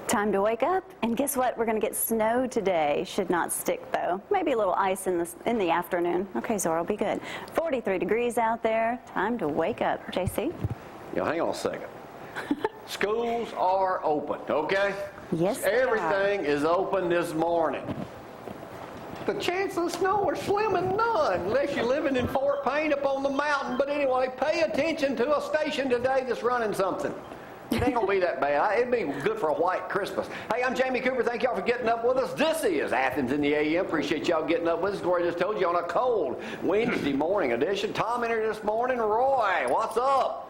Time to wake up, and guess what? We're going to get snow today. Should not stick, though. Maybe a little ice in the afternoon. Okay, Zora will be good. 43 degrees out there. Time to wake up. JC? Yeah, hang on a second. Schools are open, okay? Yes, they Everything is open this morning. The chance of snow are slim and none, unless you're living in Fort Payne up on the mountain. But anyway, pay attention to a station today that's running something. It ain't gonna be that bad. It'd be good for a white Christmas. Hey, I'm Jamie Cooper. Thank y'all for getting up with us. This is Athens in the AM. Appreciate y'all getting up with us. Gloria just told you on a cold Wednesday morning edition. Tom in here this morning. Roy, what's up?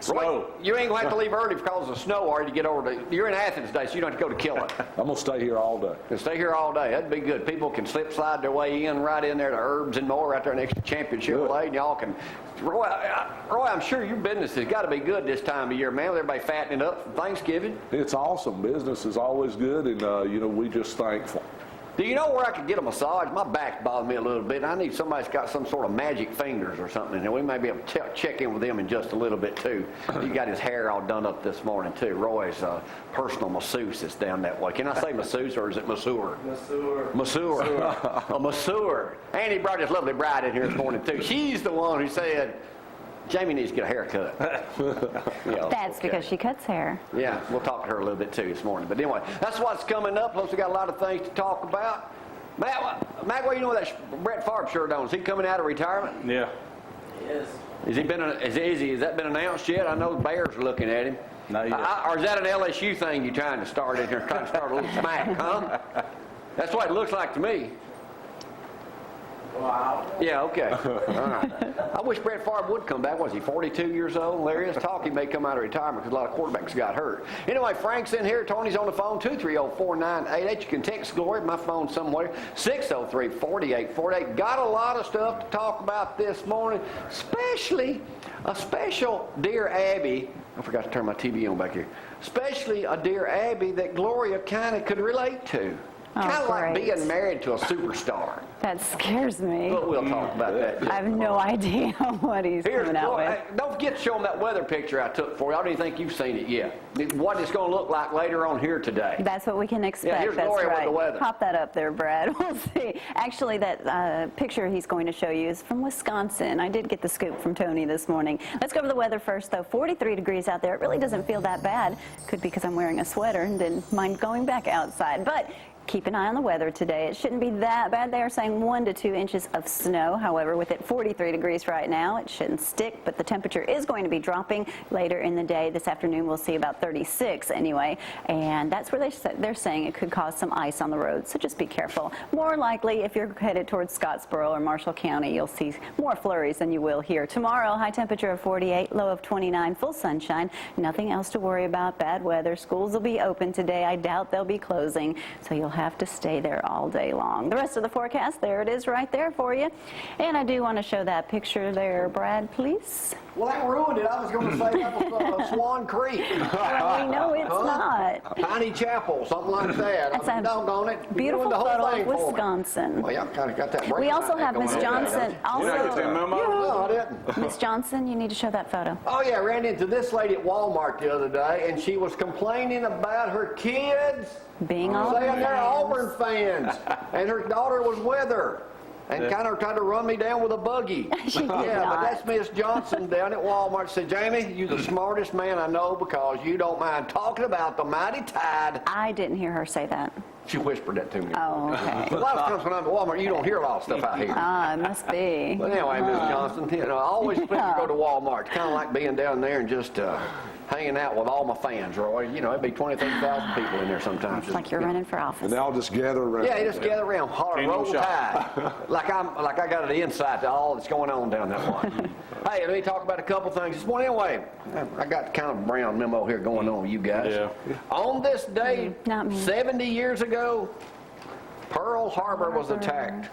Snow. Roy, you ain't going to have to leave early because of snow, are you, to get over to... You're in Athens today, so you don't have to go to Killen. I'm going to stay here all day. And stay here all day. That'd be good. People can slip slide their way in right in there to Herbs and More right there next to Championship Lane. Y'all can... Roy, I'm sure your business has got to be good this time of year, man. Everybody fattening up for Thanksgiving. It's awesome. Business is always good, and, we just thankful. Do you know where I could get a massage? My back's bothering me a little bit. I need somebody that's got some sort of magic fingers or something, and we may be able to check in with them in just a little bit, too. He got his hair all done up this morning, too. Roy's personal masseuse is down that way. Can I say masseuse, or is it masseur? Masseur. Masseur. A masseur. And he brought his lovely bride in here this morning, too. She's the one who said, Jamie needs to get a haircut. That's because she cuts hair. Yeah, we'll talk to her a little bit too this morning. But anyway, that's what's coming up. Plus, we got a lot of things to talk about. Matt, well, you know that Brett Favre shirt on? Is he coming out of retirement? Yeah. He is. Has that been announced yet? I know the Bears are looking at him. Not yet. Or is that an LSU thing you're trying to start in here, trying to start a little smack, huh? That's what it looks like to me. Wow. Yeah, okay. All right. I wish Brett Favre would come back. Was he 42 years old? There is talk he may come out of retirement because a lot of quarterbacks got hurt. Anyway, Frank's in here. Tony's on the phone, 230-4988. You can text Gloria. My phone's somewhere, 603-4848. Got a lot of stuff to talk about this morning, especially a special Dear Abby. I forgot to turn my TV on back here. Especially a Dear Abby that Gloria kind of could relate to. Kind of like being married to a superstar. That scares me. But we'll talk about that. I have no idea what he's coming out with. Don't forget to show them that weather picture I took for you. I don't even think you've seen it yet. What it's going to look like later on here today. That's what we can expect. Yeah, here's That's Gloria right. with the weather. Pop that up there, Brad. We'll see. Actually, that picture he's going to show you is from Wisconsin. I did get the scoop from Tony this morning. Let's go over the weather first, though. 43 degrees out there. It really doesn't feel that bad. Could be because I'm wearing a sweater and didn't mind going back outside. But keep an eye on the weather today. It shouldn't be that bad. They are saying 1 to 2 inches of snow. However, with it 43 degrees right now, it shouldn't stick, but the temperature is going to be dropping later in the day. This afternoon, we'll see about 36 anyway, and that's where they're saying it could cause some ice on the road, so just be careful. More likely, if you're headed towards Scottsboro or Marshall County, you'll see more flurries than you will here. Tomorrow, high temperature of 48, low of 29, full sunshine. Nothing else to worry about. Bad weather. Schools will be open today. I doubt they'll be closing, so you'll have to stay there all day long. The rest of the forecast, there it is right there for you. And I do want to show that picture there, Brad, please. Well, that ruined it. I was going to say that was Swan Creek. Well, we know it's not. Piney Chapel, something like that. That's a doggone it. beautiful The whole photo thing of Wisconsin. Well, y'all kind of got that. We also have Miss Johnson. No, I didn't. Miss Johnson, you need to show that photo. Oh, yeah, I ran into this lady at Walmart the other day, and she was complaining about her kids Being saying they're Auburn Auburn fans, and her daughter was with her. And kind of tried to run me down with a buggy. She did Yeah, not. but that's Miss Johnson down at Walmart. She said, Jamie, you're the smartest man I know because you don't mind talking about the mighty tide. I didn't hear her say that. She whispered that to me. Oh, okay. A lot of times when I'm at Walmart, you don't hear a lot of stuff out here. Ah, it must be. But anyway, Miss Johnson, I always think to go to Walmart. It's kind of like being down there and just hanging out with all my fans, Roy. It'd be 20,000, 30,000 people in there sometimes. It's like you're running for office. And they all just gather around. Yeah, you just gather around, holler, roll tide. like I got an insight to all that's going on down that way. Hey, let me talk about a couple things this morning. Anyway, I got kind of a brown memo here going on with you guys. Yeah. On this day, Not me. 70 years ago, Pearl Harbor was attacked.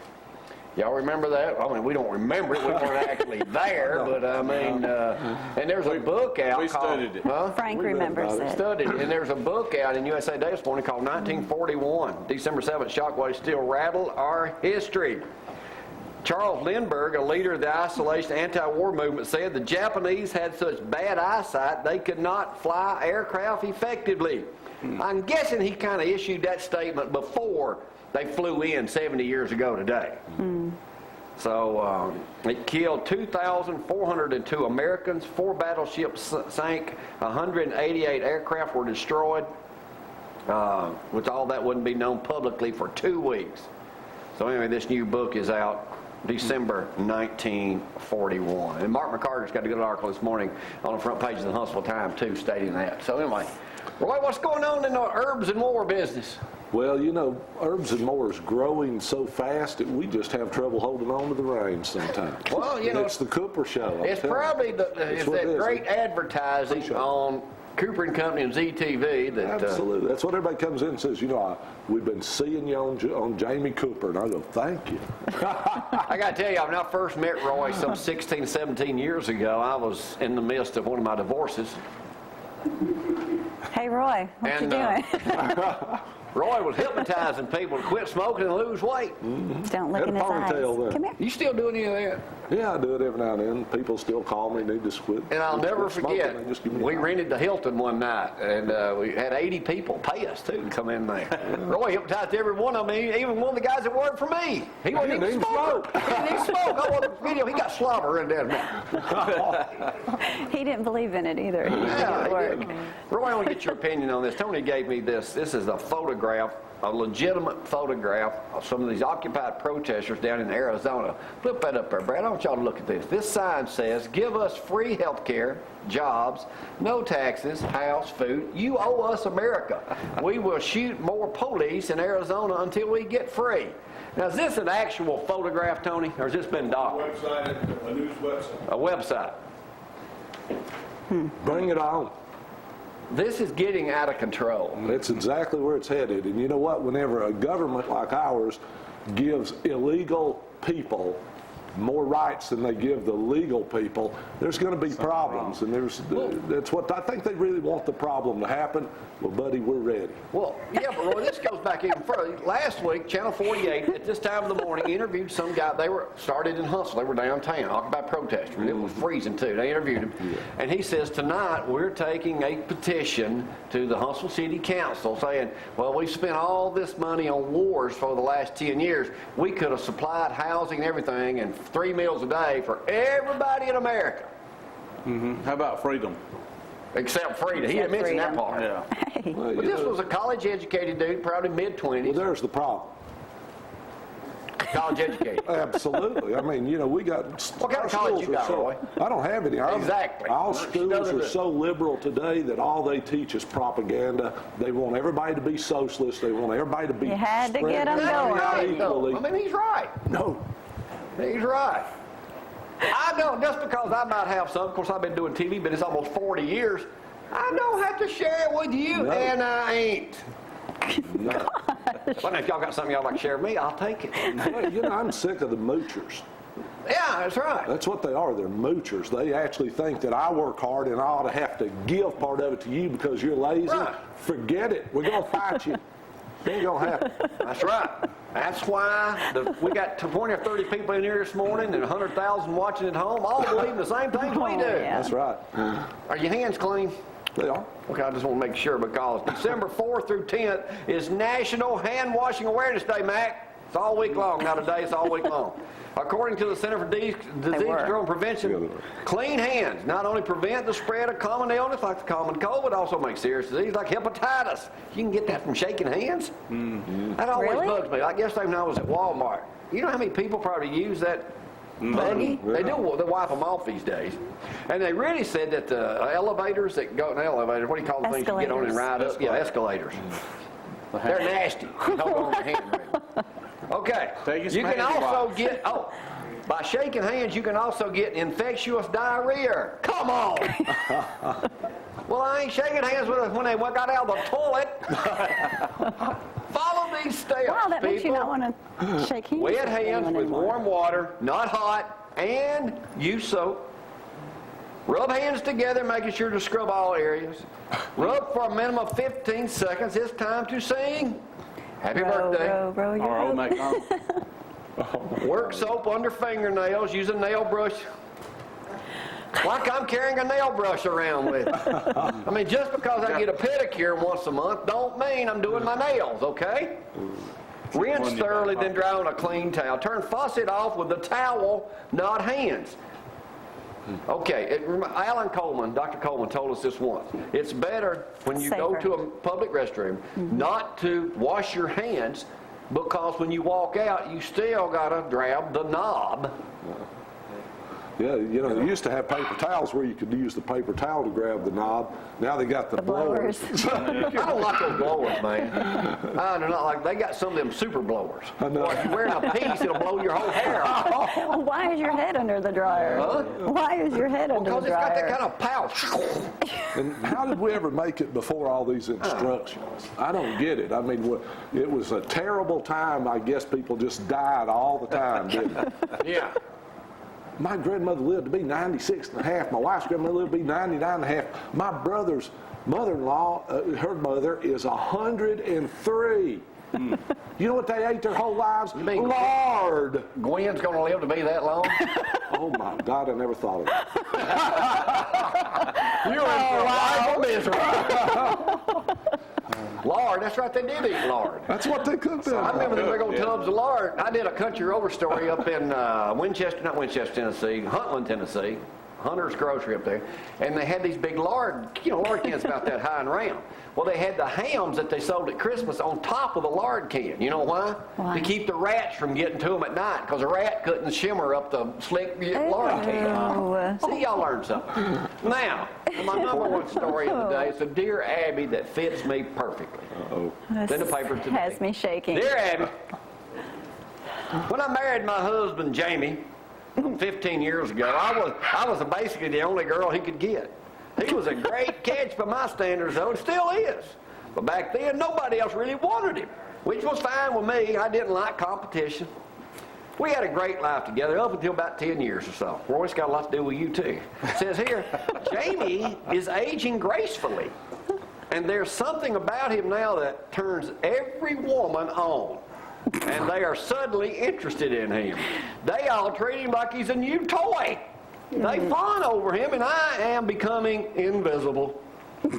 Y'all remember that? I mean, we don't remember it. We weren't actually there, but I mean, and there's a book out we called... studied it. Huh? Frank remembers We it. studied it, and there's a book out in USA Today this morning called 1941. December 7th, shockwaves still rattle our history. Charles Lindbergh, a leader of the isolation anti-war movement, said the Japanese had such bad eyesight they could not fly aircraft effectively. I'm guessing he kind of issued that statement before they flew in 70 years ago today. So it killed 2,402 Americans, 4 battleships sank, 188 aircraft were destroyed, with all that wouldn't be known publicly for 2 weeks. So anyway, this new book is out December 1941. And Mark McCarter's got a good article this morning on the front page of the Huntsville Times, too, stating that. So anyway, Roy, what's going on in the herbs and more business? Well, you know, herbs and more is growing so fast that we just have trouble holding on to the reins sometimes. Well, you know, it's the Cooper Show. It's probably it's that great advertising on Cooper and Company and ZTV that absolutely. That's what everybody comes in and says. You know, we've been seeing you on Jamie Cooper, and I go, thank you. I got to tell you, when I first met Roy some 16, 17 years ago, I was in the midst of one of my divorces. Hey, Roy, what you doing? Roy was hypnotizing people to quit smoking and lose weight. Don't look in his eyes. Then. Come here. You still do any of that? Yeah, I do it every now and then. People still call me, need to quit. And I'll never forget, smoking, we rented the Hilton one night, and we had 80 people pay us, too, to come in there. Roy hypnotized every one of them, even one of the guys that worked for me. He wasn't even smoke. He didn't even smoke. I watched the video. He got slobber running down there. He didn't believe in it either. He didn't think it would work. Roy, I want to get your opinion on this. Tony gave me this. This is a photograph, a legitimate photograph of some of these occupied protesters down in Arizona. Flip that up there, Brad. I want y'all to look at this. This sign says, give us free health care, jobs, no taxes, house, food. You owe us America. We will shoot more police in Arizona until we get free. Now, is this an actual photograph, Tony, or has this been doctored? A news website. A website. Bring it on. This is getting out of control. That's exactly where it's headed. And you know what? Whenever a government like ours gives illegal people more rights than they give the legal people, there's going to be problems. And that's what I think they really want the problem to happen. Well, buddy, we're ready. Well, yeah, but Roy, this goes back even further. Last week, Channel 48, at this time of the morning, interviewed some guy. They were started in Huntsville. They were downtown, occupied protesters. It was freezing, too. They interviewed him. Yeah. And he says, tonight, we're taking a petition to the Huntsville City Council saying, well, we spent all this money on wars for the last 10 years. We could have supplied housing and everything and 3 meals a day for everybody in America. How about freedom? Except freedom. He didn't mention that part. Yeah. Hey. Well, But this was a college-educated dude, probably mid-20s. Well, there's the problem. College-educated. Absolutely. I mean, you know, we got... What kind of college you got, Roy? I don't have any. Exactly. All schools are so liberal today that all they teach is propaganda. They want everybody to be socialist. They want everybody to be... You had to get them Right, going. though. I mean, he's right. No. He's right. I don't, just because I might have some, of course I've been doing TV, but it's almost 40 years, I don't have to share it with you, No. and I ain't. No. Well, if y'all got something y'all like to share with me, I'll take it. Well, you know, I'm sick of the moochers. Yeah, that's right. That's what they are. They're moochers. They actually think that I work hard and I ought to have to give part of it to you because you're lazy. Right. Forget it. We're going to fight you. It ain't going to happen. That's right. That's why we got 20 or 30 people in here this morning and 100,000 watching at home, all believing the same things we do. Yeah. That's right. Are your hands clean? They are. Okay, I just want to make sure because December 4th through 10th is National Hand Washing Awareness Day, Mac. It's all week long. Not a day, it's all week long. According to the Center for Disease Control and Prevention, clean hands not only prevent the spread of common illness like the common cold, but also make serious disease like hepatitis. You can get that from shaking hands. That always Really? bugs me. Like yesterday when I was at Walmart, you know how many people probably use that buggy? They do. They wipe them off these days. And they really said that the elevators that go in the elevator, what do you call the things you get on and ride up? Yeah, escalators. They're nasty. Hold on to hand. Okay. You can also get, by shaking hands, you can also get infectious diarrhea. Come on. Well, I ain't shaking hands with them when they got out of the toilet. Follow these steps, Wow, that makes you people. not want to shake hands. Wet with hands anyone with anymore. warm water, not hot, and use soap. Rub hands together, making sure to scrub all areas. Rub for a minimum of 15 seconds. It's time to sing. Happy birthday. Row, row, your Our old boat. McDonald. Work soap under fingernails, use a nail brush. Like I'm carrying a nail brush around with me. I mean, just because I get a pedicure once a month don't mean I'm doing my nails, okay? Rinse thoroughly, then dry on a clean towel. Turn faucet off with the towel, not hands. Okay, Alan Coleman, Dr. Coleman told us this once. It's better when you go to a public restroom not to wash your hands, because when you walk out, you still got to grab the knob. Yeah, you know, they used to have paper towels where you could use the paper towel to grab the knob. Now they got the blowers. I don't like those blowers, man. I do not like. They got some of them super blowers. I know. Boy, if you're wearing a piece, it'll blow your whole hair off. Well, why is your head under the dryer? Huh? Why is your head under the Because it's got dryer? that kind of power. And how did we ever make it before all these instructions? I don't get it. I mean, it was a terrible time. I guess people just died all the time, didn't they? Yeah. My grandmother lived to be 96 and a half. My wife's grandmother lived to be 99 and a half. My brother's mother-in-law, her mother, is 103. You know what they ate their whole lives? Lard. Gwen's going to live to be that long? Oh, my God, I never thought of that. You're in for a life of misery. Lard, that's right, they did eat lard. That's what they cooked them. I remember the big old tubs of lard. I did a country rover story up in Tennessee, Huntland, Tennessee, Hunter's Grocery up there, and they had these big lard, lard cans about that high and round. Well, they had the hams that they sold at Christmas on top of the lard can. You know why? To keep the rats from getting to them at night, because a rat couldn't shimmer up the slick lard can. See, y'all learned something. Now, my number one story of the day is of Dear Abby that fits me perfectly. It's in the paper today. Has me shaking. Dear Abby, when I married my husband, Jamie, 15 years ago, I was basically the only girl he could get. He was a great catch by my standards, though, and still is. But back then, nobody else really wanted him, which was fine with me. I didn't like competition. We had a great life together up until about 10 years or so. Roy's got a lot to do with you, too. It says here, Jamie is aging gracefully, and there's something about him now that turns every woman on. And they are suddenly interested in him. They all treat him like he's a new toy. They fawn over him, and I am becoming invisible. We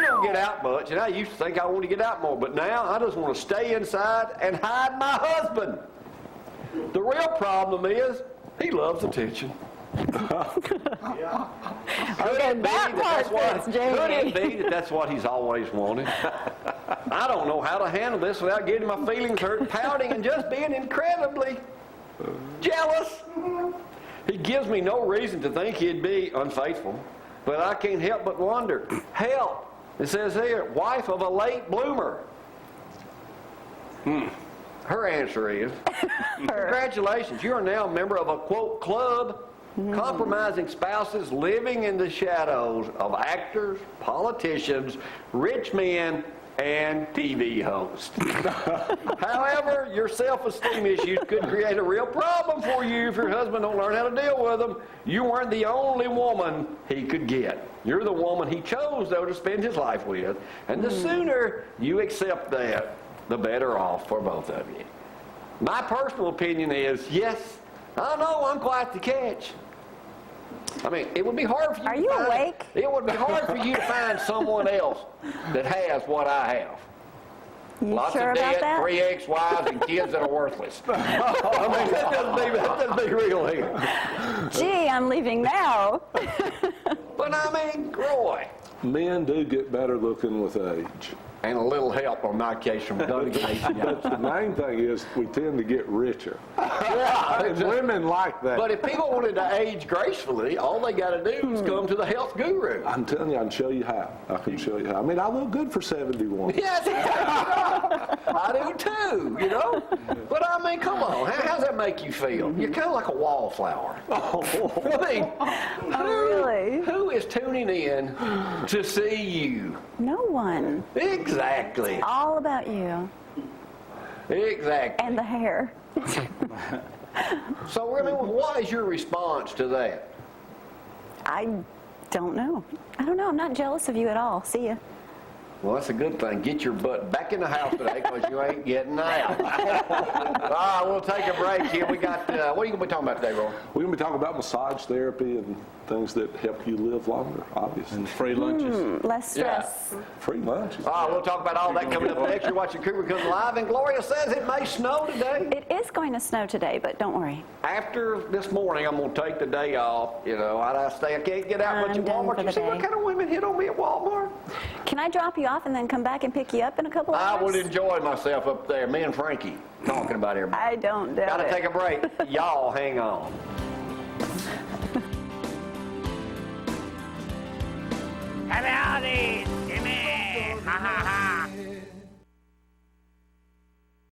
don't get out much, and I used to think I want to get out more, but now I just want to stay inside and hide my husband. The real problem is he loves attention. Could it be that that's what he's always wanted? I don't know how to handle this without getting my feelings hurt, pouting, and just being incredibly jealous. He gives me no reason to think he'd be unfaithful, but I can't help but wonder. Help! It says here, wife of a late bloomer. Her answer is, congratulations, you are now a member of a, quote, club compromising spouses living in the shadows of actors, politicians, rich men, and TV hosts. However, your self-esteem issues could create a real problem for you if your husband don't learn how to deal with them. You weren't the only woman he could get. You're the woman he chose, though, to spend his life with. And the sooner you accept that, the better off for both of you. My personal opinion is, yes, I know I'm quite the catch. I mean, it would be hard for you. Are you awake? It would be hard for you to find someone else that has what I have. You Lots sure of about debt, that? 3 ex-wives, and kids that are worthless. I mean, that doesn't be real here. Gee, I'm leaving now. But I mean, Roy. Men do get better looking with age. And a little help on my case from Doug Casey. But the main thing is we tend to get richer. Yeah, And women like that. but if people wanted to age gracefully, all they got to do is come to the health guru. I'm telling you, I can show you how. I can show you how. I mean, I look good for 71. Yes, I do too, But I mean, come on, how does that make you feel? You're kind of like a wallflower. I mean, Really? who is tuning in to see you? No one. Exactly. All about you. Exactly. And the hair. So, really, what is your response to that? I don't know. I don't know. I'm not jealous of you at all. See ya. Well, that's a good thing. Get your butt back in the house today because you ain't getting out. All right, we'll take a break here. We got, what are you going to be talking about today, Roy? We're going to be talking about massage therapy and things that help you live longer, obviously. And free lunches. Less stress. Free lunches. All right, we'll talk about all that coming up next. You're watching Cougar Comes Live, and Gloria says it may snow today. It is going to snow today, but don't worry. After this morning, I'm going to take the day off. You know, I can't get out much I'm at done Walmart. for You the see what day. kind of women hit on me at Walmart? Can I drop you off and then come back and pick you up in a couple I hours? would enjoy myself up there. Me and Frankie talking about everything. I don't doubt Got to it. take a break. Y'all hang on. Howdy, Jimmy! Ha ha ha!